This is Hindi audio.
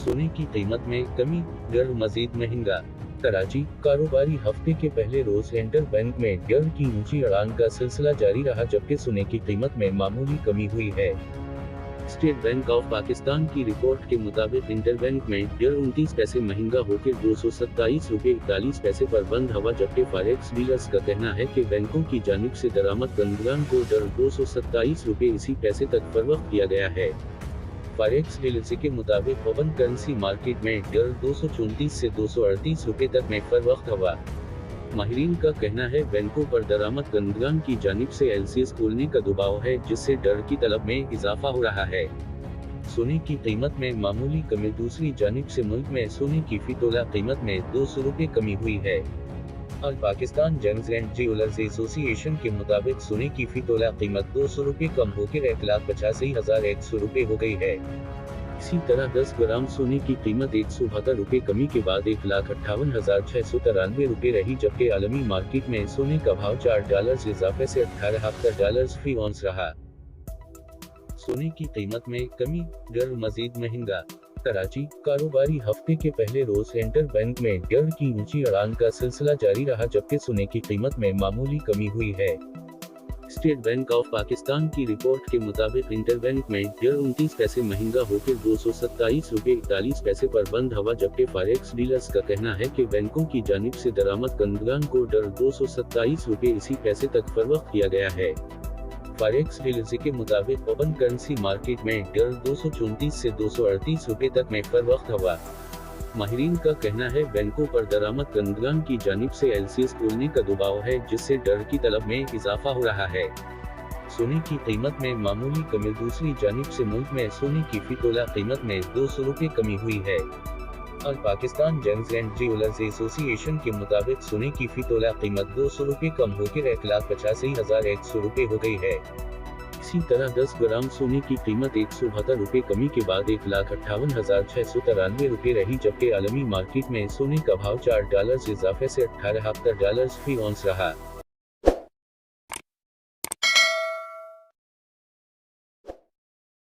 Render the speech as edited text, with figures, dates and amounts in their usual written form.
सोने की कीमत में कमी, डर मजीद महंगा। कराची, कारोबारी हफ्ते के पहले रोज इंटरबैंक में डर की ऊंची उड़ान का सिलसिला जारी रहा, जबकि सोने की कीमत में मामूली कमी हुई है। स्टेट बैंक ऑफ पाकिस्तान की रिपोर्ट के मुताबिक इंटरबैंक में डर 29 पैसे महंगा होकर 227 रुपये 41 पैसे पर बंद हुआ, जबकि फॉरेक्स डीलर्स का कहना है कि बैंकों की जानिब से दरामद कंदगान को डर 227 रुपये इसी पैसे तक फरोख्त किया गया है। फॉरेक्स डीलर्स के मुताबिक ओपन करेंसी मार्केट में डर 234 से 238 रुपये तक में फरोख्त हुआ। माहिरीन का कहना है बैंकों पर दरामद कंदगान की जानिब से एलसीएस खोलने का दबाव है, जिससे डर की तलब में इजाफा हो रहा है। सोने की कीमत में मामूली कमी। दूसरी जानिब से मुल्क में सोने की फी तोला कीमत में 200 रुपये कमी हुई है। और Pakistan James and jewellers association के मुताबिक सोने की फी तोला कीमत 200 रुपये कम होकर 1,85,100 रुपये हो गई है। इसी तरह 10 ग्राम सोने की कीमत 172 रुपये कमी के बाद 1,58,693 रुपये रही, जबकि आलमी मार्केट में सोने का भाव $4 इजाफे से $18 फी औंस रहा। सोने की कीमत में कमी, डर मजीद महंगा। कराची, कारोबारी हफ्ते के पहले रोज इंटरबैंक में डर की ऊंची उड़ान का सिलसिला जारी रहा, जबकि सोने की कीमत में मामूली कमी हुई है। स्टेट बैंक ऑफ पाकिस्तान की रिपोर्ट के मुताबिक इंटरबैंक में डर 29 पैसे महंगा होकर 227 रुपये 41 पैसे पर बंद हुआ, जबकि फॉरेक्स डीलर्स का कहना है कि बैंकों की जानिब से दरामद कंदगान को डर 227 रुपये इसी पैसे तक फरोख्त किया गया है। फॉरेक्स डीलर्स के मुताबिक ओपन करेंसी मार्केट में डर 234 से 238 रुपये तक में फरोख्त हुआ। माहिरीन का कहना है बैंकों पर दरामद कंदगान की जानिब से एलसीएस खोलने का दबाव है, जिससे डर की तलब में इजाफा हो रहा है। सोने की कीमत में मामूली कमी। दूसरी जानिब से मुल्क में सोने की फी तोला कीमत में 200 रुपये कमी हुई है। और Pakistan James and jewellers association के मुताबिक सोने की फी तोला कीमत 200 रुपये कम होकर 1,85,100 रुपये हो गई है। इसी तरह 10 ग्राम सोने की कीमत 172 रुपये कमी के बाद 1,58,693 रुपये रही, जबकि आलमी मार्केट में सोने का भाव $4 इजाफे से $18 फी औंस रहा।